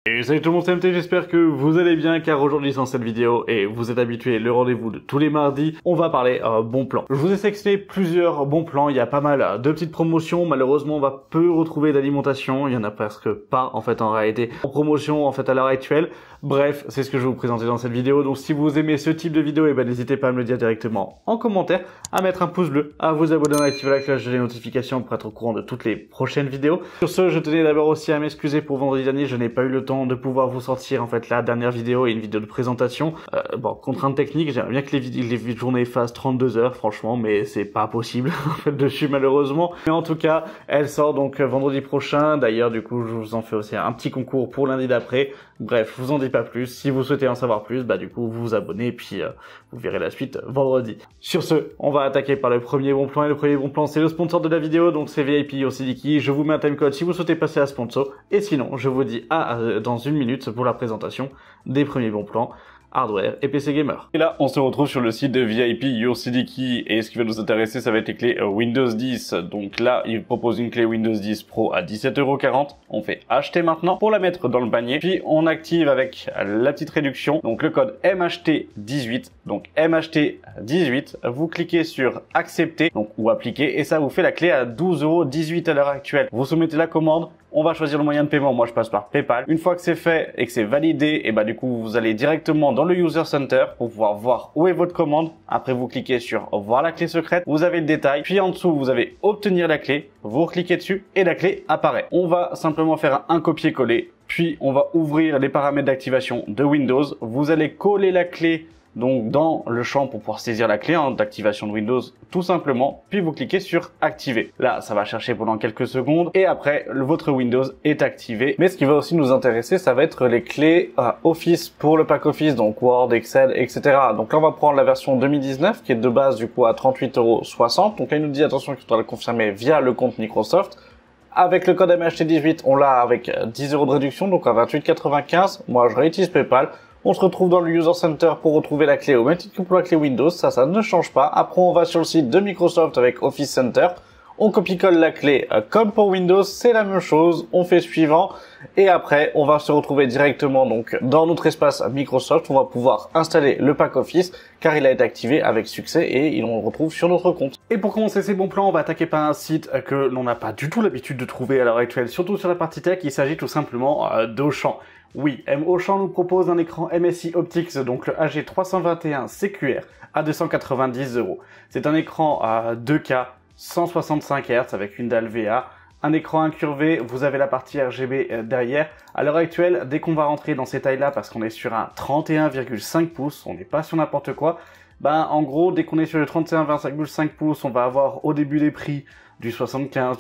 Et salut tout le monde, c'est MT, j'espère que vous allez bien car aujourd'hui dans cette vidéo, et vous êtes habitués, le rendez-vous de tous les mardis, on va parler bons plans. Je vous ai sélectionné plusieurs bons plans, il y a pas mal de petites promotions, malheureusement on va peu retrouver d'alimentation, il y en a presque pas en fait en réalité en promotion en fait à l'heure actuelle. Bref, c'est ce que je vais vous présenter dans cette vidéo, donc si vous aimez ce type de vidéo, et ben n'hésitez pas à me le dire directement en commentaire, à mettre un pouce bleu, à vous abonner, à activer la cloche des notifications pour être au courant de toutes les prochaines vidéos. Sur ce, je tenais d'abord aussi à m'excuser pour vendredi dernier, je n'ai pas eu le temps de pouvoir vous sortir en fait la dernière vidéo et une vidéo de présentation. Bon, contrainte technique, j'aimerais bien que les journées fassent 32 heures franchement, mais c'est pas possible en fait dessus malheureusement. Mais en tout cas, elle sort donc vendredi prochain. D'ailleurs, du coup, je vous en fais aussi un petit concours pour lundi d'après. Bref, je vous en dis pas plus. Si vous souhaitez en savoir plus, bah du coup, vous vous abonnez et puis vous verrez la suite vendredi. Sur ce, on va attaquer par le premier bon plan, et le premier bon plan, c'est le sponsor de la vidéo, donc c'est VIP Yosidiki. Je vous mets un timecode si vous souhaitez passer à sponsor, et sinon, je vous dis dans une minute pour la présentation des premiers bons plans hardware et PC gamer. Et là, on se retrouve sur le site de VIP Yosidiki, et ce qui va nous intéresser, ça va être les clés Windows 10. Donc là, il propose une clé Windows 10 Pro à 17,40 €. On fait acheter maintenant pour la mettre dans le panier, puis on active avec la petite réduction, donc le code MHT18. Donc MHT18, vous cliquez sur accepter, donc ou appliquer, et ça vous fait la clé à 12,18 € à l'heure actuelle. Vous soumettez la commande. On va choisir le moyen de paiement, moi je passe par PayPal. Une fois que c'est fait et que c'est validé, et bah du coup vous allez directement dans le User Center pour pouvoir voir où est votre commande. Après vous cliquez sur voir la clé secrète, vous avez le détail, puis en dessous vous avez obtenir la clé, vous cliquez dessus et la clé apparaît. On va simplement faire un copier-coller, puis on va ouvrir les paramètres d'activation de Windows. Vous allez coller la clé donc dans le champ pour pouvoir saisir la clé d'activation de Windows tout simplement, puis vous cliquez sur activer. Là ça va chercher pendant quelques secondes et après votre Windows est activé. Mais ce qui va aussi nous intéresser, ça va être les clés Office pour le pack Office, donc Word, Excel, etc. Donc là on va prendre la version 2019 qui est de base du coup à 38,60 €. Donc là il nous dit attention qu'il faudra le confirmer via le compte Microsoft. Avec le code MHT18 on l'a avec 10 € de réduction, donc à 28,95 €. Moi je réutilise PayPal. On se retrouve dans le User Center pour retrouver la clé au même titre que pour la clé Windows, ça ne change pas. Après on va sur le site de Microsoft avec Office Center, on copie-colle la clé comme pour Windows, c'est la même chose, on fait suivant, et après on va se retrouver directement donc dans notre espace Microsoft, on va pouvoir installer le pack Office, car il a été activé avec succès et on le retrouve sur notre compte. Et pour commencer ces bons plans, on va attaquer par un site que l'on n'a pas du tout l'habitude de trouver à l'heure actuelle, surtout sur la partie tech. Il s'agit tout simplement d'Auchan. Oui, Auchan nous propose un écran MSI Optics, donc le AG321 CQR à 290 €. C'est un écran à 2K, 165 Hz avec une dalle VA, un écran incurvé, vous avez la partie RGB derrière. À l'heure actuelle, dès qu'on va rentrer dans ces tailles-là, parce qu'on est sur un 31,5 pouces, on n'est pas sur n'importe quoi, en gros, dès qu'on est sur le 31,5 pouces, on va avoir au début des prix du 75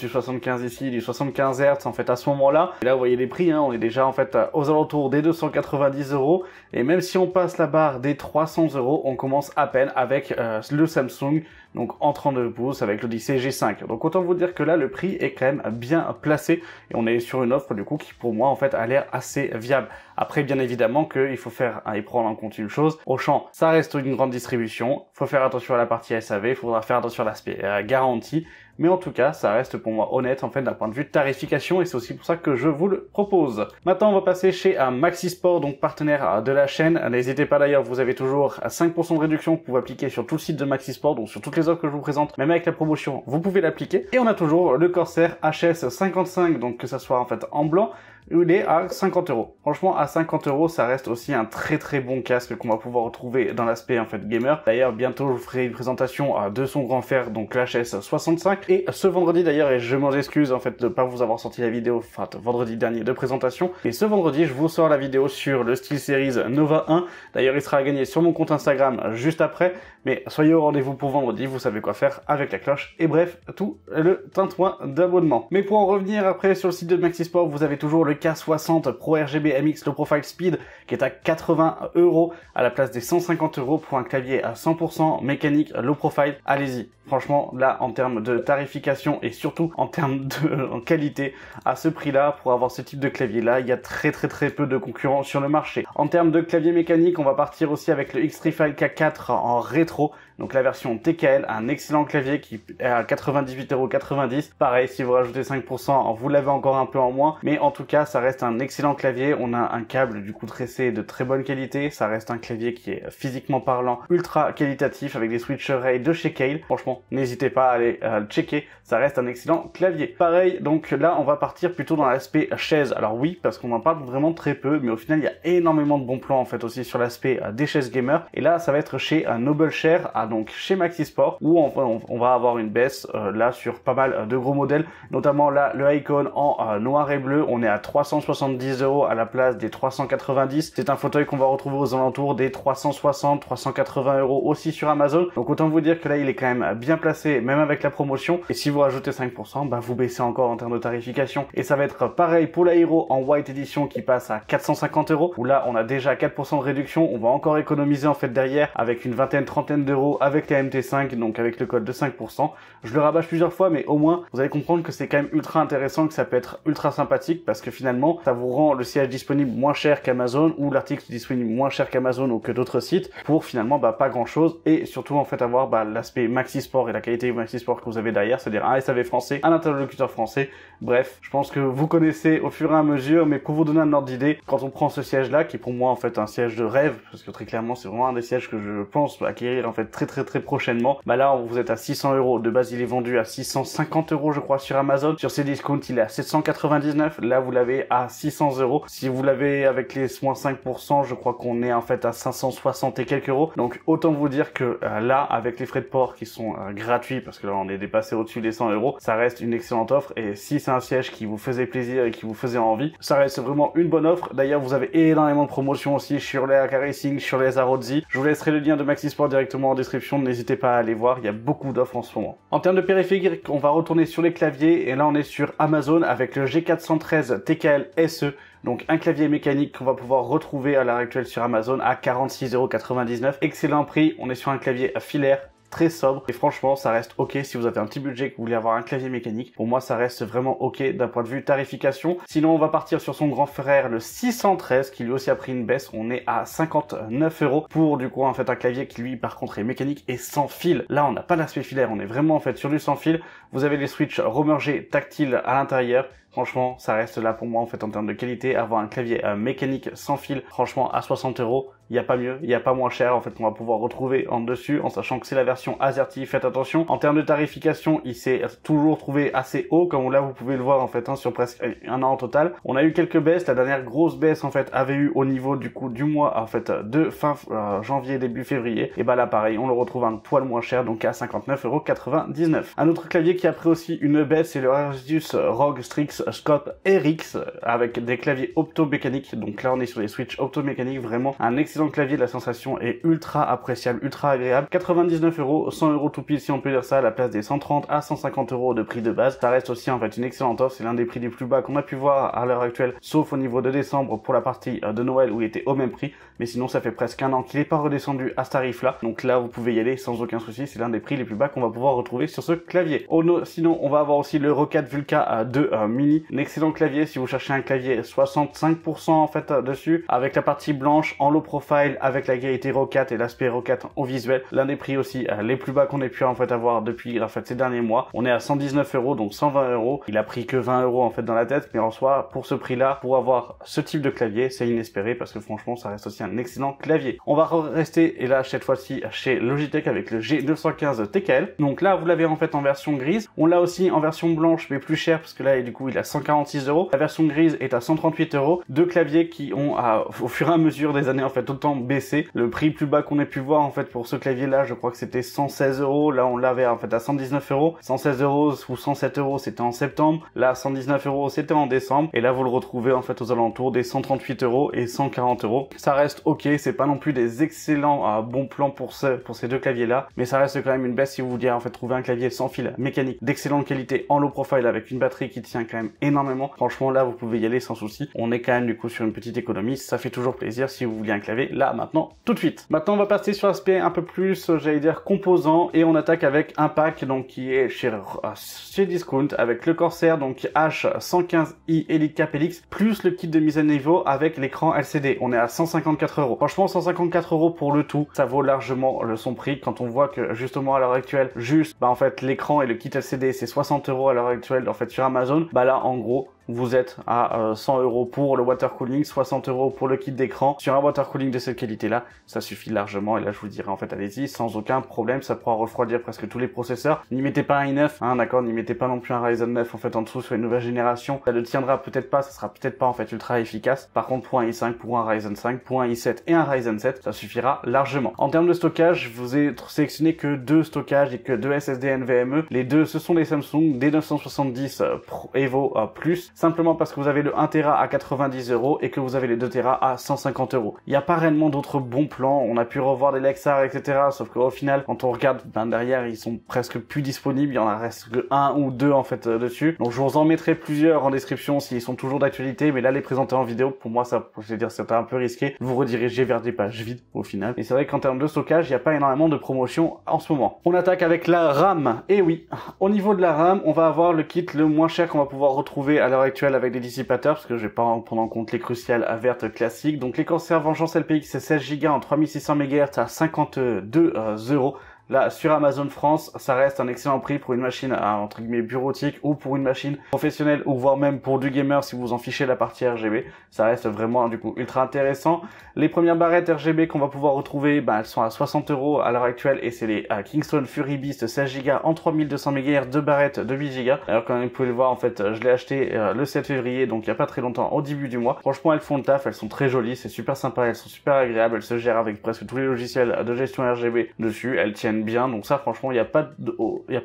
ici, du 75 Hz en fait à ce moment-là. Et là vous voyez les prix, on est déjà en fait aux alentours des 290 €. Et même si on passe la barre des 300 €, on commence à peine avec le Samsung, donc en 32 pouces avec l'Odyssey G5. Donc autant vous dire que là le prix est quand même bien placé et on est sur une offre du coup qui pour moi en fait a l'air assez viable. Après bien évidemment qu'il faut faire et prendre en compte une chose, Auchan ça reste une grande distribution, faut faire attention à la partie SAV, il faudra faire attention à l'aspect garantie. Mais en tout cas, ça reste pour moi honnête en fait d'un point de vue de tarification et c'est aussi pour ça que je vous le propose. Maintenant, on va passer chez Maxisport, donc partenaire de la chaîne. N'hésitez pas d'ailleurs, vous avez toujours 5% de réduction que vous pouvez appliquer sur tout le site de Maxisport, donc sur toutes les offres que je vous présente, même avec la promotion, vous pouvez l'appliquer. Et on a toujours le Corsair HS55, donc que ça soit en fait en blanc, il est à 50 €. Franchement, à 50 €, ça reste aussi un très bon casque qu'on va pouvoir retrouver dans l'aspect en fait gamer. D'ailleurs, bientôt je vous ferai une présentation de son grand frère, donc l'HS65. Et ce vendredi d'ailleurs, et je m'en excuse en fait de pas vous avoir sorti la vidéo, enfin vendredi dernier de présentation. Et ce vendredi, je vous sors la vidéo sur le SteelSeries Nova 1. D'ailleurs, il sera à gagner sur mon compte Instagram juste après. Mais soyez au rendez-vous pour vendredi, vous savez quoi faire avec la cloche. Et bref, tout le tintouin d'abonnement. Mais pour en revenir après sur le site de Maxisport, vous avez toujours le K60 Pro RGB MX Low Profile Speed qui est à 80 € à la place des 150 € pour un clavier à 100% mécanique low profile. Allez-y. Franchement, là, en termes de tarification et surtout en termes de qualité, à ce prix-là, pour avoir ce type de clavier-là, il y a très peu de concurrents sur le marché. En termes de clavier mécanique, on va partir aussi avec le X-Trifle K4 en rétro. Donc la version TKL, un excellent clavier qui est à 98,90 €. Pareil, si vous rajoutez 5%, vous l'avez encore un peu en moins. Mais en tout cas, ça reste un excellent clavier. On a un câble du coup tressé de très bonne qualité. Ça reste un clavier qui est physiquement parlant ultra qualitatif avec des switch array de chez Kailh. Franchement, n'hésitez pas à aller le checker. Ça reste un excellent clavier. Pareil, donc là, on va partir plutôt dans l'aspect chaise. Alors oui, parce qu'on en parle vraiment très peu, mais au final, il y a énormément de bons plans en fait aussi sur l'aspect des chaises gamer. Et là, ça va être chez Noble Chair, donc chez Maxisport, où on va avoir une baisse là sur pas mal de gros modèles, notamment là le Icon en noir et bleu. On est à 370 € à la place des 390. C'est un fauteuil qu'on va retrouver aux alentours des 360, 380 € aussi sur Amazon. Donc autant vous dire que là, il est quand même bien placé, même avec la promotion. Et si vous rajoutez 5%, bah vous baissez encore en termes de tarification. Et ça va être pareil pour l'Aero en White Edition qui passe à 450 €, où là on a déjà 4% de réduction. On va encore économiser en fait derrière avec une trentaine d'euros avec les MT5, donc avec le code de 5%. Je le rabâche plusieurs fois, mais au moins vous allez comprendre que c'est quand même ultra intéressant, que ça peut être ultra sympathique, parce que finalement ça vous rend le siège disponible moins cher qu'Amazon, ou l'article disponible moins cher qu'Amazon ou que d'autres sites, pour finalement pas grand chose, et surtout en fait avoir l'aspect Maxisport et la qualité Maxisport que vous avez derrière, c'est-à-dire un SAV français, un interlocuteur français. Bref, je pense que vous connaissez au fur et à mesure, mais pour vous donner un ordre d'idée, quand on prend ce siège là, qui est pour moi en fait un siège de rêve, parce que très clairement c'est vraiment un des sièges que je pense acquérir en fait très prochainement, bah là vous êtes à 600 €. De base il est vendu à 650 € je crois sur Amazon. Sur Cdiscount il est à 799, là vous l'avez à 600 €. Si vous l'avez avec les moins 5%, je crois qu'on est en fait à 560 et quelques euros. Donc autant vous dire que là, avec les frais de port qui sont gratuits, parce que là on est dépassé au-dessus des 100 €, ça reste une excellente offre. Et si c'est un siège qui vous faisait plaisir et qui vous faisait envie, ça reste vraiment une bonne offre. D'ailleurs vous avez énormément de promotions aussi sur les AK Racing, sur les Arodzi. Je vous laisserai le lien de Maxisport directement en description, n'hésitez pas à aller voir, il y a beaucoup d'offres en ce moment. En termes de périphérique, on va retourner sur les claviers, et là on est sur Amazon avec le G413 TKL SE. Donc un clavier mécanique qu'on va pouvoir retrouver à l'heure actuelle sur Amazon à 46,99 €. Excellent prix, on est sur un clavier filaire, très sobre, et franchement ça reste ok si vous avez un petit budget que vous voulez avoir un clavier mécanique. Pour moi ça reste vraiment ok d'un point de vue tarification. Sinon on va partir sur son grand frère le 613 qui lui aussi a pris une baisse. On est à 59 € pour du coup en fait un clavier qui lui par contre est mécanique et sans fil. Là on n'a pas l'aspect filaire, on est vraiment en fait sur du sans fil. Vous avez les switches remergés tactiles à l'intérieur. Franchement, ça reste là pour moi en fait en termes de qualité. Avoir un clavier mécanique sans fil, franchement à 60 €, il n'y a pas mieux, il n'y a pas moins cher en fait qu'on va pouvoir retrouver en dessus, en sachant que c'est la version AZERTY. Faites attention. En termes de tarification, il s'est toujours trouvé assez haut, comme là vous pouvez le voir en fait sur presque un an en total. On a eu quelques baisses. La dernière grosse baisse en fait avait eu au niveau du coup du mois en fait de fin janvier début février. Et bah là pareil, on le retrouve un poil moins cher, donc à 59,99 €. Un autre clavier qui a pris aussi une baisse, c'est le Asus ROG Strix Scope RX avec des claviers opto-mécaniques. Donc là on est sur des switches opto-mécaniques, vraiment un excellent clavier. La sensation est ultra appréciable, ultra agréable. 99 €, 100 € tout pile si on peut dire ça, à la place des 130 à 150 € de prix de base. Ça reste aussi en fait une excellente offre. C'est l'un des prix les plus bas qu'on a pu voir à l'heure actuelle, sauf au niveau de décembre pour la partie de Noël où il était au même prix. Mais sinon ça fait presque un an qu'il n'est pas redescendu à ce tarif là. Donc là vous pouvez y aller sans aucun souci. C'est l'un des prix les plus bas qu'on va pouvoir retrouver sur ce clavier. Sinon on va avoir aussi le Roccat Vulca 2 Mini. Un excellent clavier si vous cherchez un clavier 65% en fait dessus, avec la partie blanche en low profile, avec la qualité Roccat et l'aspect Roccat au visuel. L'un des prix aussi les plus bas qu'on ait pu en fait avoir depuis en fait ces derniers mois. On est à 119 €, donc 120 €. Il a pris que 20 € en fait dans la tête, mais en soi pour ce prix là, pour avoir ce type de clavier, c'est inespéré, parce que franchement ça reste aussi un excellent clavier. On va rester, et là cette fois-ci chez Logitech avec le G915 TKL. Donc là vous l'avez en fait en version grise. On l'a aussi en version blanche mais plus cher, parce que là du coup il a 146 €. La version grise est à 138 €. Deux claviers qui ont au fur et à mesure des années en fait autant baissé. Le prix plus bas qu'on ait pu voir en fait pour ce clavier là, je crois que c'était 116 €. Là on l'avait en fait à 119 €. 116 € ou 107 € c'était en septembre. Là 119 € c'était en décembre. Et là vous le retrouvez en fait aux alentours des 138 € et 140 €. Ça reste ok, c'est pas non plus des excellents bons plans pour ces deux claviers là, mais ça reste quand même une baisse si vous vouliez en fait trouver un clavier sans fil mécanique d'excellente qualité en low profile avec une batterie qui tient quand même énormément. Franchement là vous pouvez y aller sans souci. On est quand même du coup sur une petite économie, ça fait toujours plaisir si vous vouliez un clavier là maintenant tout de suite. Maintenant on va passer sur l'aspect un peu plus j'allais dire composant, et on attaque avec un pack donc qui est chez Discount avec le Corsair donc H115i Elite Cap Helix plus le kit de mise à niveau avec l'écran LCD. On est à 154 €. Franchement 154 € pour le tout, ça vaut largement son prix quand on voit que justement à l'heure actuelle juste en fait l'écran et le kit LCD c'est 60 € à l'heure actuelle en fait sur Amazon. Bah là en gros vous êtes à 100 € pour le water cooling, 60 € pour le kit d'écran. Sur un water cooling de cette qualité-là, ça suffit largement. Et là, je vous dirais en fait, allez-y, sans aucun problème. Ça pourra refroidir presque tous les processeurs. N'y mettez pas un i9, hein, d'accord. N'y mettez pas non plus un Ryzen 9 en fait en dessous sur une nouvelle génération. Ça ne tiendra peut-être pas, ça sera peut-être pas en fait ultra efficace. Par contre, pour un i5, pour un Ryzen 5, pour un i7 et un Ryzen 7, ça suffira largement. En termes de stockage, je vous ai sélectionné que 2 stockages et que 2 SSD NVMe. Les deux, ce sont les Samsung D970 Pro Evo Plus, simplement parce que vous avez le 1 Tera à 90 € et que vous avez les 2 Tera à 150 €. Il n'y a pas réellement d'autres bons plans. On a pu revoir des Lexar, etc. Sauf qu'au final, quand on regarde, derrière, ils sont presque plus disponibles. Il y en reste que 1 ou 2 en fait dessus. Donc je vous en mettrai plusieurs en description s'ils sont toujours d'actualité. Mais là, les présenter en vidéo, pour moi, ça, je vais dire, c'était un peu risqué. Vous redirigez vers des pages vides au final. Et c'est vrai qu'en termes de stockage, il n'y a pas énormément de promotions en ce moment. On attaque avec la RAM. Et oui, au niveau de la RAM, on va avoir le kit le moins cher qu'on va pouvoir retrouver à l'heure actuelle avec des dissipateurs, parce que je vais pas en prendre en compte les cruciales à verte classiques. Donc les Corsair Vengeance LPX, c'est 16 Go en 3600 MHz à 52 €. Là, sur Amazon France, ça reste un excellent prix pour une machine entre guillemets bureautique ou pour une machine professionnelle ou voire même pour du gamer si vous en fichez la partie RGB. Ça reste vraiment du coup ultra intéressant. Les premières barrettes RGB qu'on va pouvoir retrouver, elles sont à 60 € à l'heure actuelle et c'est les Kingston Fury Beast 16 Go en 3200 MHz, 2 barrettes de 8 Go. Alors comme vous pouvez le voir, en fait, je l'ai acheté le 7 février, donc il y a pas très longtemps, au début du mois. Franchement, elles font le taf, elles sont très jolies, c'est super sympa, elles sont super agréables, elles se gèrent avec presque tous les logiciels de gestion RGB dessus, elles tiennent bien, donc ça franchement il n'y a pas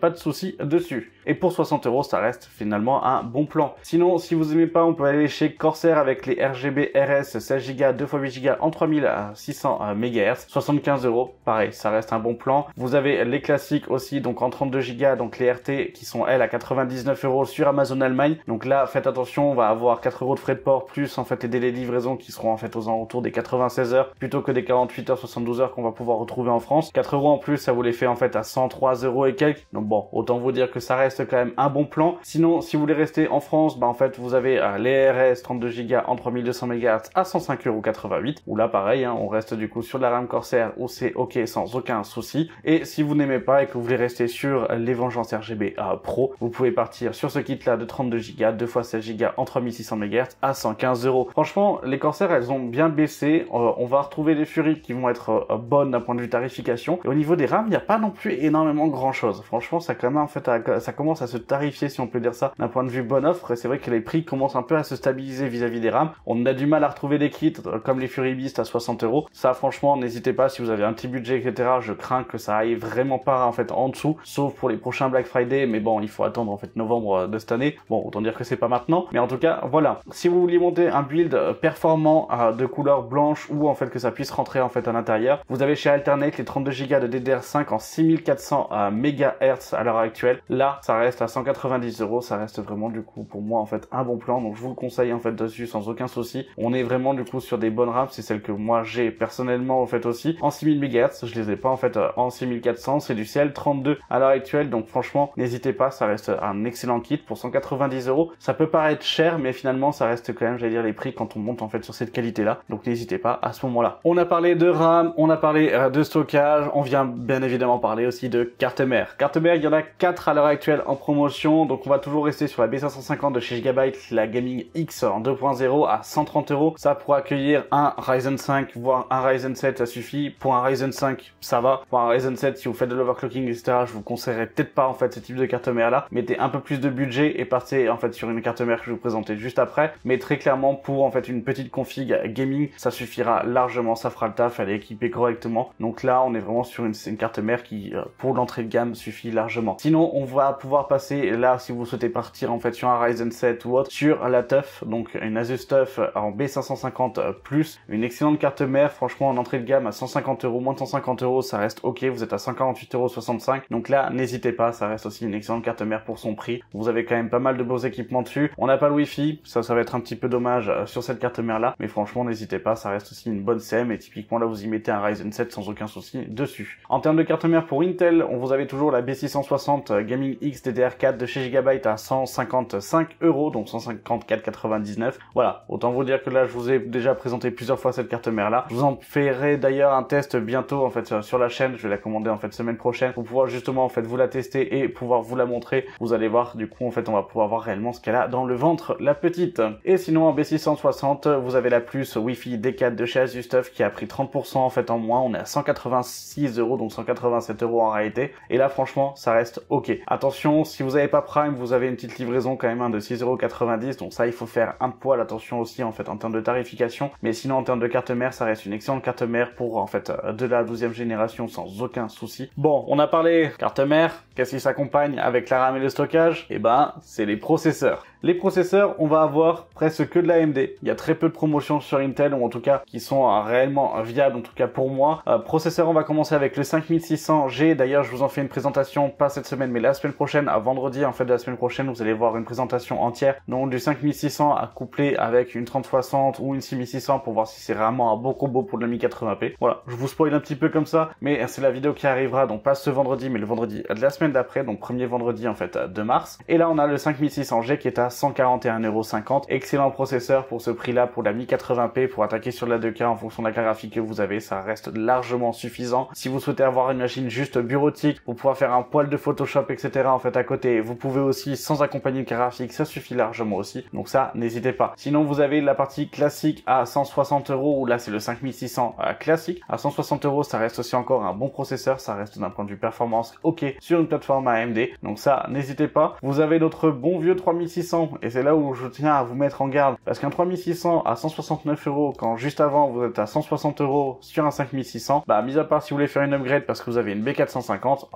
de souci dessus. Et pour 60 €, ça reste finalement un bon plan. Sinon, si vous aimez pas, on peut aller chez Corsair avec les RGB RS 16 Go 2x8 Go en 3600 MHz, 75 €, pareil, ça reste un bon plan. Vous avez les classiques aussi, donc en 32 Go, donc les RT qui sont elles à 99 € sur Amazon Allemagne. Donc là, faites attention, on va avoir 4 € de frais de port plus en fait les délais de livraison qui seront en fait aux alentours des 96 heures plutôt que des 48 heures, 72 heures qu'on va pouvoir retrouver en France. 4 € en plus, ça vous les fait en fait à 103 € et quelques. Donc bon, autant vous dire que ça reste quand même un bon plan. Sinon, si vous voulez rester en France, en fait, vous avez les RS 32 Go en 3200 MHz à 105,88 €. Ou là, pareil, on reste du coup sur de la RAM Corsair où c'est ok sans aucun souci. Et si vous n'aimez pas et que vous voulez rester sur les Vengeance RGB Pro, vous pouvez partir sur ce kit là de 32 Go, 2x16 Go en 3600 MHz à 115 €. Franchement, les Corsair, elles ont bien baissé. On va retrouver des Fury qui vont être bonnes d'un point de vue tarification. Et au niveau des RAM, il n'y a pas non plus énormément grand chose. Franchement, ça commence à se tarifier, si on peut dire ça, d'un point de vue bonne offre. Et c'est vrai que les prix commencent un peu à se stabiliser vis-à-vis des RAM. On a du mal à retrouver des kits comme les Fury Beast à 60 €. Ça, franchement, n'hésitez pas si vous avez un petit budget, etc. Je crains que ça aille vraiment pas en fait en dessous, sauf pour les prochains Black Friday. Mais bon, il faut attendre en fait novembre de cette année. Bon, autant dire que c'est pas maintenant. Mais en tout cas, voilà. Si vous voulez monter un build performant de couleur blanche ou en fait que ça puisse rentrer en fait à l'intérieur, vous avez chez Alternate les 32 Go de DDR5 en 6400 MHz à l'heure actuelle. Là, ça reste à 190 €. Ça reste vraiment du coup pour moi en fait un bon plan. Donc je vous le conseille en fait dessus sans aucun souci. On est vraiment du coup sur des bonnes RAM. C'est celle que moi j'ai personnellement en fait aussi en 6000 MHz. Je les ai pas en fait en 6400. C'est du CL32 à l'heure actuelle. Donc franchement, n'hésitez pas. Ça reste un excellent kit pour 190 €. Ça peut paraître cher, mais finalement ça reste quand même, j'allais dire, les prix quand on monte en fait sur cette qualité-là. Donc n'hésitez pas à ce moment-là. On a parlé de RAM, on a parlé de stockage. On vient bien évidemment parler aussi de carte mère. Carte mère, il y en a 4 à l'heure actuelle en promotion. Donc on va toujours rester sur la B550 de chez Gigabyte, la Gaming X en 2.0 à 130 €. Ça pour accueillir un Ryzen 5, voire un Ryzen 7, ça suffit. Pour un Ryzen 5, ça va. Pour un Ryzen 7, si vous faites de l'overclocking, etc., je vous conseillerais peut-être pas en fait ce type de carte mère là. Mettez un peu plus de budget et partez en fait sur une carte mère que je vais vous présenter juste après. Mais très clairement, pour en fait une petite config gaming, ça suffira largement, ça fera le taf, elle est équipée correctement. Donc là, on est vraiment sur une carte mère qui, pour l'entrée de gamme, suffit largement. Sinon, on va pouvoir passer là, si vous souhaitez partir en fait sur un Ryzen 7 ou autre, sur la TUF, donc une Asus TUF en B550 plus, une excellente carte mère. Franchement, en entrée de gamme à 150 €, moins de 150 €, ça reste ok. Vous êtes à 148,65 €. Donc là, n'hésitez pas, ça reste aussi une excellente carte mère pour son prix. Vous avez quand même pas mal de beaux équipements dessus. On n'a pas le Wi-Fi, ça va être un petit peu dommage sur cette carte mère là, mais franchement, n'hésitez pas, ça reste aussi une bonne CM et typiquement là, vous y mettez un Ryzen 7 sans aucun souci dessus. En termes de carte mère pour Intel, on vous avait toujours la B660 Gaming X GTX DDR4 de chez Gigabyte à 155 €, donc 154,99. Voilà, autant vous dire que là je vous ai déjà présenté plusieurs fois cette carte mère là. Je vous en ferai d'ailleurs un test bientôt en fait sur la chaîne, je vais la commander en fait semaine prochaine pour pouvoir justement en fait vous la tester et pouvoir vous la montrer. Vous allez voir, du coup en fait on va pouvoir voir réellement ce qu'elle a dans le ventre, la petite. Et sinon en B660 vous avez la plus Wi-Fi D4 de chez ASUSTUF qui a pris 30% en fait en moins. On est à 186 €, donc 187 € en réalité. Et là franchement ça reste ok. Attention, si vous n'avez pas Prime, vous avez une petite livraison quand même de 6,90 €, donc ça il faut faire un poil attention aussi en fait en termes de tarification. Mais sinon en termes de carte mère, ça reste une excellente carte mère pour en fait de la 12e génération sans aucun souci. Bon, on a parlé carte mère, qu'est-ce qui s'accompagne avec la RAM et le stockage? Eh ben, c'est les processeurs. Les processeurs, on va avoir presque que de la AMD. Il y a très peu de promotions sur Intel, ou en tout cas qui sont réellement viables, en tout cas pour moi. Processeur, on va commencer avec le 5600G. D'ailleurs, je vous en fais une présentation, pas cette semaine, mais la semaine prochaine, à vendredi en fait de la semaine prochaine, vous allez voir une présentation entière. Donc du 5600 à coupler avec une 3060 ou une 6600 pour voir si c'est vraiment un beau combo pour le Mi 80p. Voilà, je vous spoil un petit peu comme ça, mais c'est la vidéo qui arrivera, donc pas ce vendredi, mais le vendredi de la semaine d'après, donc premier vendredi en fait de mars. Et là, on a le 5600G qui est à 141,50 €. Excellent processeur pour ce prix-là, pour la Mi 80p, pour attaquer sur la 2K en fonction de la carte graphique que vous avez, ça reste largement suffisant. Si vous souhaitez avoir une machine juste bureautique pour pouvoir faire un poil de Photoshop, etc. en fait à côté, vous pouvez aussi sans accompagner de carte graphique, ça suffit largement aussi. Donc ça, n'hésitez pas. Sinon, vous avez la partie classique à 160 €, où là c'est le 5600 classique. À 160 €, ça reste aussi encore un bon processeur, ça reste d'un point de vue performance ok sur une plateforme AMD. Donc ça, n'hésitez pas. Vous avez notre bon vieux 3600, et c'est là où je tiens à vous mettre en garde, parce qu'un 3600 à 169 €, quand juste avant vous êtes à 160 € sur un 5600, bah mis à part si vous voulez faire une upgrade parce que vous avez une B450,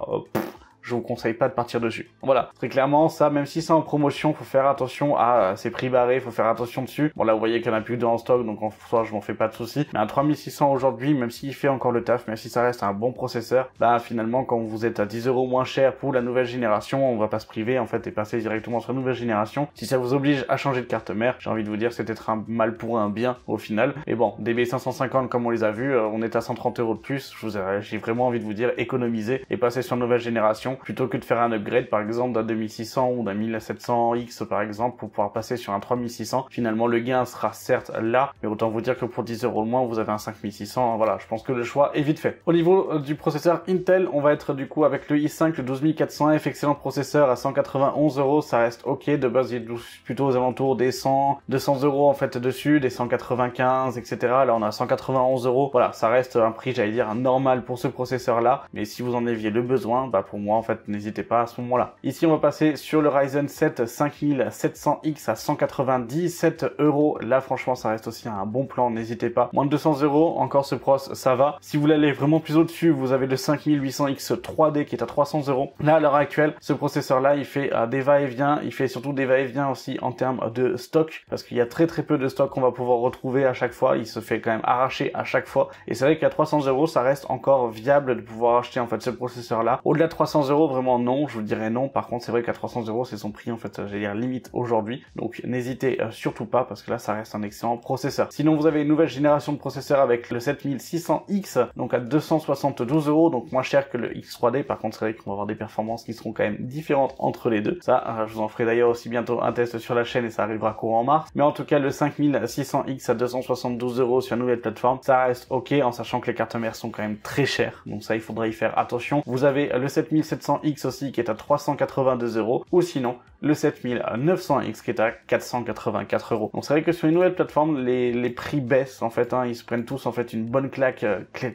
je vous conseille pas de partir dessus. Voilà, très clairement, ça, même si c'est en promotion, faut faire attention à ces prix barrés, faut faire attention dessus. Bon là, vous voyez qu'il n'y en a plus de en stock, donc en soi, je m'en fais pas de soucis. Mais un 3600 aujourd'hui, même s'il fait encore le taf, même si ça reste un bon processeur, bah finalement, quand vous êtes à 10 € moins cher pour la nouvelle génération, on va pas se priver en fait et passer directement sur la nouvelle génération. Si ça vous oblige à changer de carte mère, j'ai envie de vous dire, c'est peut-être un mal pour un bien au final. Et bon, des B550 comme on les a vus, on est à 130 € de plus. J'ai vraiment envie de vous dire, économiser et passer sur une nouvelle génération, plutôt que de faire un upgrade par exemple d'un 2600 ou d'un 1700X par exemple pour pouvoir passer sur un 3600. Finalement le gain sera certes là, mais autant vous dire que pour 10 € de moins vous avez un 5600. Voilà, je pense que le choix est vite fait. Au niveau du processeur Intel, on va être du coup avec le i5, le 12400F, excellent processeur à 191 €, ça reste ok. De base il est plutôt aux alentours des 100, 200 € en fait dessus, des 195, etc. Là on a 191 €. Voilà, ça reste un prix, j'allais dire, normal pour ce processeur là, mais si vous en aviez le besoin, bah pour moi en fait n'hésitez pas à ce moment-là. Ici on va passer sur le Ryzen 7 5700X à 197 €. Là franchement ça reste aussi un bon plan, n'hésitez pas. Moins de 200 €, encore ce pros ça va. Si vous voulez aller vraiment plus au-dessus, vous avez le 5800X 3D qui est à 300 €. Là à l'heure actuelle, ce processeur là il fait des va-et-vient, il fait surtout des va-et-vient aussi en termes de stock, parce qu'il y a très peu de stock qu'on va pouvoir retrouver à chaque fois, il se fait quand même arracher à chaque fois, et c'est vrai qu'à 300 € ça reste encore viable de pouvoir acheter en fait ce processeur là. Au-delà de 300 €, vraiment non, je vous dirais non. Par contre c'est vrai qu'à 300 € c'est son prix en fait, j'allais dire limite aujourd'hui, donc n'hésitez surtout pas, parce que là ça reste un excellent processeur. Sinon vous avez une nouvelle génération de processeurs avec le 7600X, donc à 272 €, donc moins cher que le X3D. Par contre c'est vrai qu'on va avoir des performances qui seront quand même différentes entre les deux. Ça je vous en ferai d'ailleurs aussi bientôt un test sur la chaîne et ça arrivera courant mars. Mais en tout cas le 5600X à 272 € sur une nouvelle plateforme, ça reste ok, en sachant que les cartes mères sont quand même très chères, donc ça il faudra y faire attention. Vous avez le 7700X aussi qui est à 382 €, ou sinon le 7900X qui est à 484 €. Donc c'est vrai que sur une nouvelle plateforme, les prix baissent en fait, ils se prennent tous en fait une bonne claque,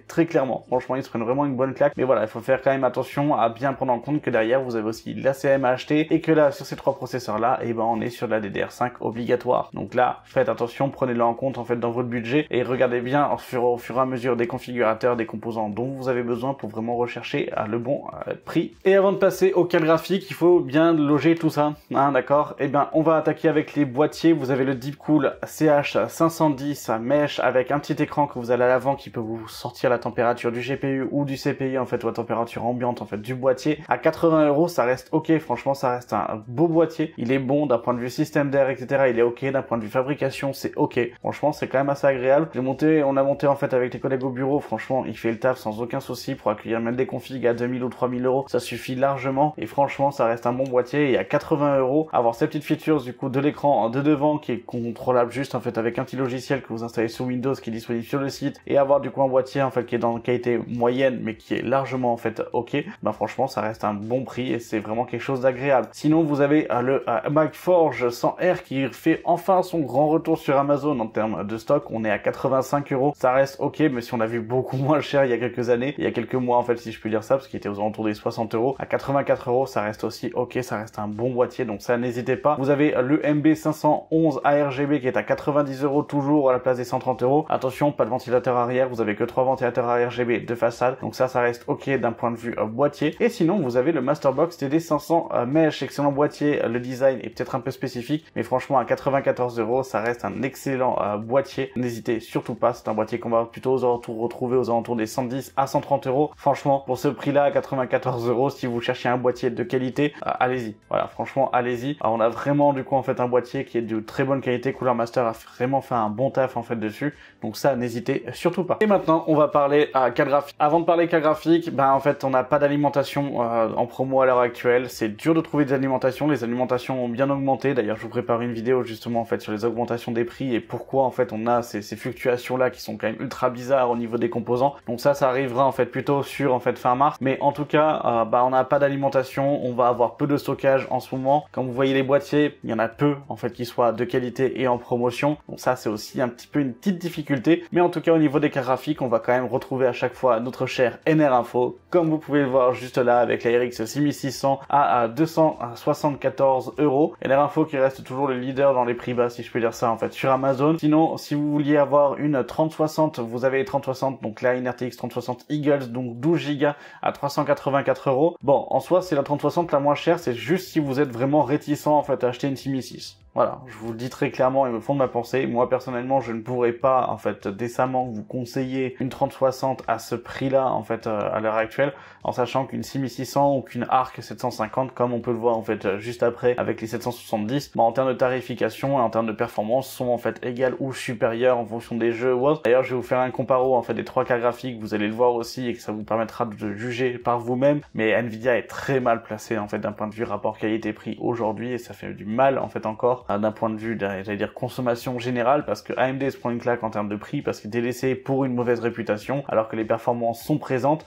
très clairement. Franchement, ils se prennent vraiment une bonne claque. Mais voilà, il faut faire quand même attention à bien prendre en compte que derrière vous avez aussi l'ACM à acheter, et que là sur ces trois processeurs là, et ben on est sur de la DDR5 obligatoire. Donc là, faites attention, prenez-le en compte en fait dans votre budget, et regardez bien au fur et à mesure des configurateurs, des composants dont vous avez besoin pour vraiment rechercher le bon prix. Et avant de passer aux cartes graphiques, il faut bien loger tout ça. bien, hein, d'accord? Eh bien, on va attaquer avec les boîtiers. Vous avez le Deepcool CH510 Mesh avec un petit écran que vous avez à l'avant qui peut vous sortir la température du GPU ou du CPU, en fait, ou la température ambiante, en fait, du boîtier. À 80 €, ça reste ok. Franchement, ça reste un beau boîtier. Il est bon d'un point de vue système d'air, etc. Il est ok. D'un point de vue fabrication, c'est ok. Franchement, c'est quand même assez agréable. On a monté, en fait, avec les collègues au bureau. Franchement, il fait le taf sans aucun souci pour accueillir même des configs à 2000 ou 3000 €. Ça suffit largement. Et franchement, ça reste un bon boîtier. Et à 80 €, avoir ces petites features, du coup, de l'écran de devant qui est contrôlable juste, en fait, avec un petit logiciel que vous installez sur Windows qui est disponible sur le site, et avoir du coup un boîtier, en fait, qui est dans une qualité moyenne, mais qui est largement, en fait, ok. Ben, franchement, ça reste un bon prix et c'est vraiment quelque chose d'agréable. Sinon, vous avez le MagForge 100R qui fait enfin son grand retour sur Amazon en termes de stock. On est à 85 €. Ça reste ok, mais si on a vu beaucoup moins cher il y a quelques années, il y a quelques mois, en fait, si je puis dire ça, parce qu'il était aux alentours des 60 €. À 84 €, ça reste aussi ok, ça reste un bon boîtier, donc ça, n'hésitez pas. Vous avez le MB511 ARGB qui est à 90 € toujours à la place des 130 €. Attention, pas de ventilateur arrière, vous avez que 3 ventilateurs ARGB de façade, donc ça reste ok d'un point de vue boîtier. Et sinon, vous avez le Masterbox TD500 Mesh, excellent boîtier. Le design est peut-être un peu spécifique, mais franchement, à 94 €, ça reste un excellent boîtier. N'hésitez surtout pas, c'est un boîtier qu'on va plutôt retrouver aux alentours des 110 à 130 €. Franchement, pour ce prix-là, à 94 €, si vous cherchez un boîtier de qualité, allez-y. Voilà, franchement, allez-y. On a vraiment, du coup, en fait, un boîtier qui est de très bonne qualité. Cooler Master a vraiment fait un bon taf, en fait, dessus. Donc ça, n'hésitez surtout pas. Et maintenant, on va parler cas graphique. Avant de parler cas graphique, en fait, on n'a pas d'alimentation en promo à l'heure actuelle. C'est dur de trouver des alimentations. Les alimentations ont bien augmenté. D'ailleurs, je vous prépare une vidéo, justement, en fait, sur les augmentations des prix et pourquoi, en fait, on a ces fluctuations-là qui sont quand même ultra bizarres au niveau des composants. Donc ça arrivera, en fait, plutôt sur, en fait, fin mars. Mais en tout cas, on n'a pas d'alimentation. On va avoir peu de stockage en ce moment. Comme vous voyez les boîtiers, il y en a peu, en fait, qui soient de qualité et en promotion. Donc ça, c'est aussi un petit peu une petite difficulté. Mais en tout cas, au niveau des cas graphiques, on va quand même retrouver à chaque fois notre cher NR Info. Comme vous pouvez le voir juste là, avec la RX 6600 à 274 €. NR Info qui reste toujours le leader dans les prix bas, si je peux dire ça, en fait, sur Amazon. Sinon, si vous vouliez avoir une 3060, vous avez les 3060, donc là, une RTX 3060 Eagles, donc 12 Go à 384 €. Bon, en soi, c'est la 3060 la moins chère, c'est juste si vous êtes vraiment réticent, en fait, à acheter une 6006. Voilà, je vous le dis très clairement et au fond de ma pensée. Moi, personnellement, je ne pourrais pas, en fait, décemment vous conseiller une 3060 à ce prix-là, en fait, à l'heure actuelle, en sachant qu'une 6600 ou qu'une Arc 750, comme on peut le voir, en fait, juste après, avec les 770, en termes de tarification et en termes de performance, sont, en fait, égales ou supérieures en fonction des jeux ou autres. D'ailleurs, je vais vous faire un comparo, en fait, des 3 cas graphiques, vous allez le voir aussi, et que ça vous permettra de juger par vous-même. Mais Nvidia est très mal placé, en fait, d'un point de vue rapport qualité-prix aujourd'hui, et ça fait du mal, en fait, encore d'un point de vue, j'allais dire, consommation générale, parce que AMD se prend une claque en termes de prix, parce qu'il est délaissé pour une mauvaise réputation, alors que les performances sont présentes.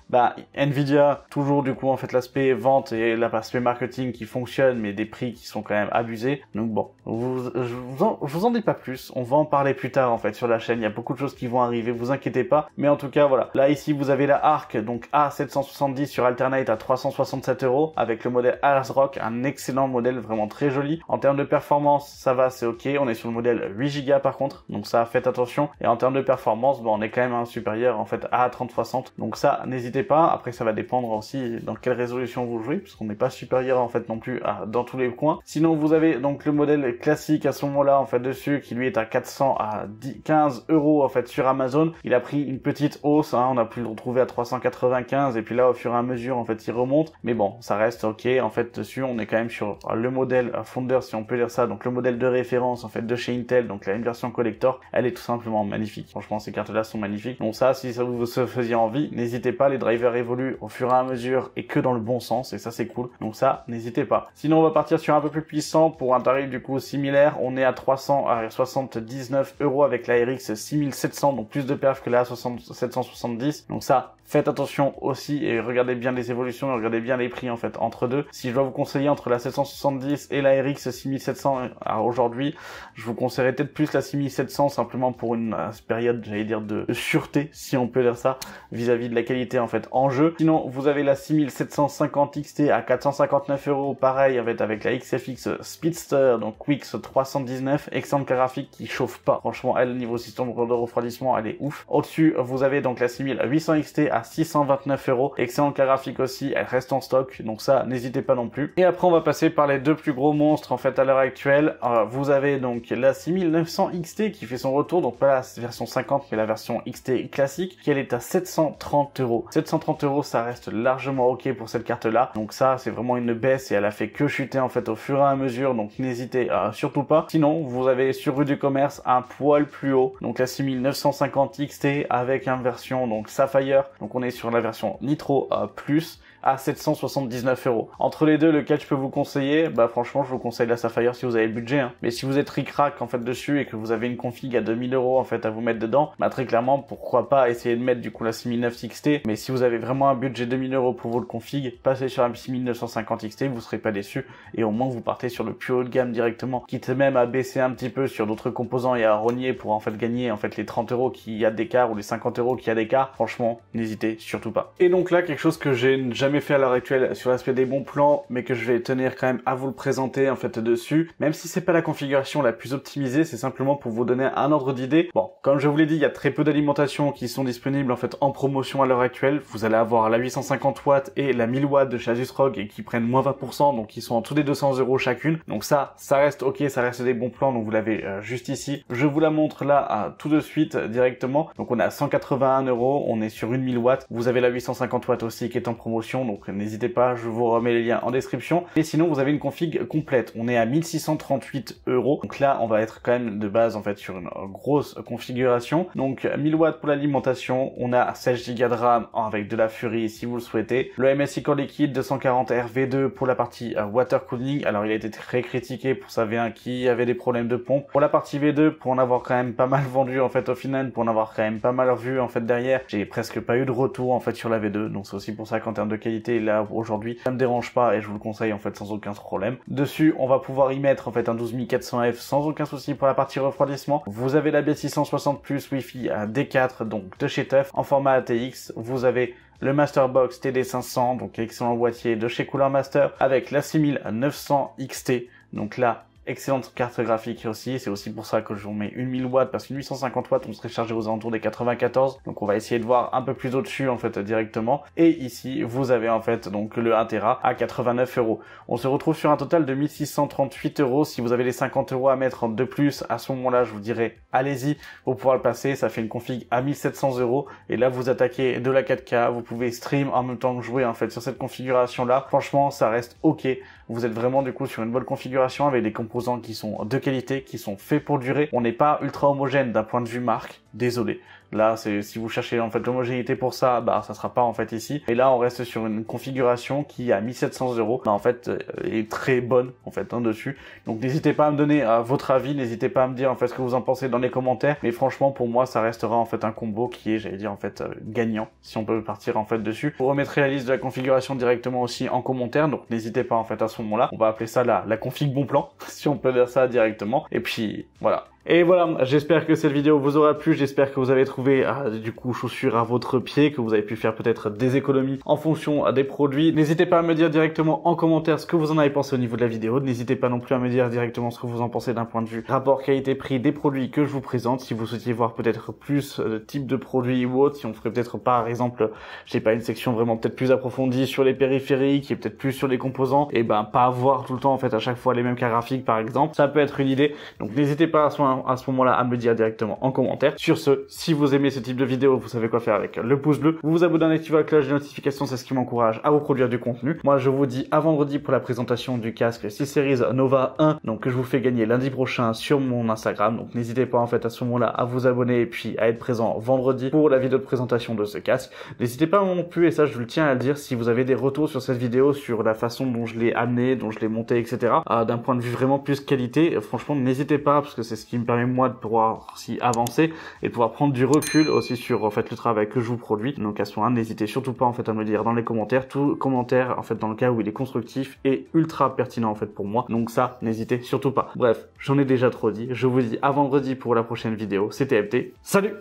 Nvidia, toujours, du coup, en fait, l'aspect vente et l'aspect marketing qui fonctionne, mais des prix qui sont quand même abusés. Donc bon, je vous en dis pas plus, on va en parler plus tard, en fait, sur la chaîne. Il y a beaucoup de choses qui vont arriver, vous inquiétez pas. Mais en tout cas, voilà. Là, ici, vous avez la Arc, donc A770 sur Alternate à 367 €, avec le modèle ASRock, un excellent modèle, vraiment très joli. En termes de performance, ça va, c'est ok. On est sur le modèle 8 Go par contre, donc ça, faites attention. Et en termes de performance, on est quand même supérieur, en fait, à 3060. Donc ça, n'hésitez pas. Après, ça va dépendre aussi dans quelle résolution vous jouez, parce qu'on n'est pas supérieur, en fait, non plus dans tous les coins. Sinon, vous avez donc le modèle classique à ce moment-là, en fait, dessus, qui lui est à 415 €, en fait, sur Amazon. Il a pris une petite hausse, hein, on a pu le retrouver à 395, et puis là, au fur et à mesure, en fait, il remonte. Mais bon, ça reste ok. En fait, dessus, on est quand même sur le modèle Founder, si on peut dire ça, donc le modèle de référence, en fait, de chez Intel, donc la version collector, elle est tout simplement magnifique. Franchement, ces cartes-là sont magnifiques. Donc ça, si ça vous faisait envie, n'hésitez pas, les drivers évoluent au fur et à mesure et que dans le bon sens, et ça, c'est cool. Donc ça, n'hésitez pas. Sinon, on va partir sur un peu plus puissant pour un tarif, du coup, similaire. On est à 379 € avec la RX 6700, donc plus de perf que la 770. Donc ça, faites attention aussi et regardez bien les évolutions et regardez bien les prix, en fait, entre deux. Si je dois vous conseiller entre la 770 et la RX 6700 Alors aujourd'hui, je vous conseillerais peut-être plus la 6700 simplement pour une période, j'allais dire, de sûreté, si on peut dire ça, vis-à-vis de la qualité en fait en jeu. Sinon, vous avez la 6750 XT à 459 €, pareil avec la XFX Speedster, donc Wix 319, excellente graphique qui chauffe pas. Franchement, elle, niveau système de refroidissement, elle est ouf. Au-dessus, vous avez donc la 6800 XT à 629 €, excellente graphique aussi, elle reste en stock, donc ça, n'hésitez pas non plus. Et après, on va passer par les deux plus gros monstres en fait à l'heure actuelle. Vous avez donc la 6900 XT qui fait son retour, donc pas la version 50 mais la version XT classique, qui elle est à 730 €. 730 €, ça reste largement ok pour cette carte là, donc ça c'est vraiment une baisse et elle a fait que chuter en fait au fur et à mesure, donc n'hésitez surtout pas. Sinon, vous avez sur rue du commerce un poil plus haut, donc la 6950 XT avec une version donc Sapphire, donc on est sur la version Nitro Plus à 779 €. Entre les deux, lequel je peux vous conseiller? Bah franchement, je vous conseille la Sapphire si vous avez le budget, hein. Mais si vous êtes ric-rac en fait dessus et que vous avez une config à 2000 € en fait à vous mettre dedans, bah très clairement, pourquoi pas essayer de mettre du coup la 6900 XT. Mais si vous avez vraiment un budget 2000 € pour votre config, passez sur la 6950 XT, vous serez pas déçu et au moins vous partez sur le plus haut de gamme directement, quitte même à baisser un petit peu sur d'autres composants et à rogner pour en fait gagner en fait les 30 € qu'il y a d'écart ou les 50 € qu'il y a d'écart. Franchement, n'hésitez surtout pas. Et donc là, quelque chose que j'ai jamais fait à l'heure actuelle sur l'aspect des bons plans, mais que je vais tenir quand même à vous le présenter en fait dessus, même si c'est pas la configuration la plus optimisée, c'est simplement pour vous donner un ordre d'idée. Bon, comme je vous l'ai dit, il y a très peu d'alimentations qui sont disponibles en fait en promotion à l'heure actuelle. Vous allez avoir la 850 watts et la 1000 watts de chez Asus ROG et qui prennent moins 20%, donc qui sont en tous les 200 € chacune. Donc ça reste ok, ça reste des bons plans, donc vous l'avez juste ici. Je vous la montre là tout de suite directement. Donc on est à 181 €, on est sur une 1000 watts. Vous avez la 850 watts aussi qui est en promotion, donc n'hésitez pas, je vous remets les liens en description. Et sinon, vous avez une config complète. On est à 1638 €. Donc là, on va être quand même de base en fait sur une grosse configuration. Donc 1000 watts pour l'alimentation. On a 16 Go de RAM avec de la Fury si vous le souhaitez. Le MSI Core Liquide 240 RV2 pour la partie water cooling. Alors il a été très critiqué pour sa V1 qui avait des problèmes de pompe. Pour la partie V2, pour en avoir quand même pas mal vendu en fait au final, pour en avoir quand même pas mal vu en fait derrière, j'ai presque pas eu de retour en fait sur la V2. Donc c'est aussi pour ça qu'en termes de qualité, là aujourd'hui ça me dérange pas et je vous le conseille en fait sans aucun problème. Dessus on va pouvoir y mettre en fait un 12400F sans aucun souci pour la partie refroidissement. Vous avez la B660 Plus Wi-Fi D4 donc de chez TUF en format ATX. Vous avez le Masterbox TD500 donc excellent boîtier de chez Cooler Master avec la 6900 XT, donc là excellente carte graphique aussi, c'est aussi pour ça que je vous mets une 1000 watts, parce qu'une 850 watts on serait chargé aux alentours des 94, donc on va essayer de voir un peu plus au-dessus en fait directement. Et ici vous avez en fait donc le 1 Tera à 89 €. On se retrouve sur un total de 1638 €. Si vous avez les 50 € à mettre de plus, à ce moment là je vous dirais allez-y pour pouvoir le passer, ça fait une config à 1700 €, et là vous attaquez de la 4K, vous pouvez stream en même temps que jouer en fait sur cette configuration là. Franchement ça reste ok, vous êtes vraiment du coup sur une bonne configuration avec des composants qui sont de qualité, qui sont faits pour durer. On n'est pas ultra homogène d'un point de vue marque, désolé. Là, c'est si vous cherchez en fait l'homogénéité pour ça, bah ça sera pas en fait ici. Et là, on reste sur une configuration qui à 1700 €, bah en fait est très bonne en fait dessus. Donc n'hésitez pas à me donner votre avis, n'hésitez pas à me dire en fait ce que vous en pensez dans les commentaires. Mais franchement, pour moi, ça restera en fait un combo qui est, j'allais dire en fait gagnant si on peut partir en fait dessus. Vous remettrez la liste de la configuration directement aussi en commentaire, donc n'hésitez pas en fait à ce moment-là. On va appeler ça la config bon plan, si on peut dire ça directement. Et puis voilà. Et voilà, j'espère que cette vidéo vous aura plu, j'espère que vous avez trouvé du coup chaussures à votre pied, que vous avez pu faire peut-être des économies en fonction des produits. N'hésitez pas à me dire directement en commentaire ce que vous en avez pensé au niveau de la vidéo, n'hésitez pas non plus à me dire directement ce que vous en pensez d'un point de vue rapport qualité-prix des produits que je vous présente, si vous souhaitiez voir peut-être plus de types de produits ou autres, si on ferait peut-être par exemple, je sais pas, une section vraiment peut-être plus approfondie sur les périphériques et peut-être plus sur les composants, et ben pas avoir tout le temps en fait à chaque fois les mêmes cartes graphiques par exemple, ça peut être une idée, donc n'hésitez pas à ce moment-là à me le dire directement en commentaire. Sur ce, si vous aimez ce type de vidéo, vous savez quoi faire avec le pouce bleu, vous vous abonnez en activant la cloche de notification, c'est ce qui m'encourage à vous produire du contenu. Moi je vous dis à vendredi pour la présentation du casque C-Series Nova 1, donc que je vous fais gagner lundi prochain sur mon Instagram, donc n'hésitez pas en fait à ce moment-là à vous abonner et puis à être présent vendredi pour la vidéo de présentation de ce casque. N'hésitez pas non plus, et ça je le tiens à le dire, si vous avez des retours sur cette vidéo, sur la façon dont je l'ai amené, dont je l'ai monté, etc. D'un point de vue vraiment plus qualité, franchement n'hésitez pas, parce que c'est ce qui me permet moi de pouvoir aussi avancer et de pouvoir prendre du recul aussi sur en fait le travail que je vous produis. Donc à ce moment-là, n'hésitez surtout pas en fait à me le dire dans les commentaires. Tout commentaire en fait dans le cas où il est constructif est ultra pertinent en fait pour moi. Donc ça, n'hésitez surtout pas. Bref, j'en ai déjà trop dit. Je vous dis à vendredi pour la prochaine vidéo. C'était MT. Salut!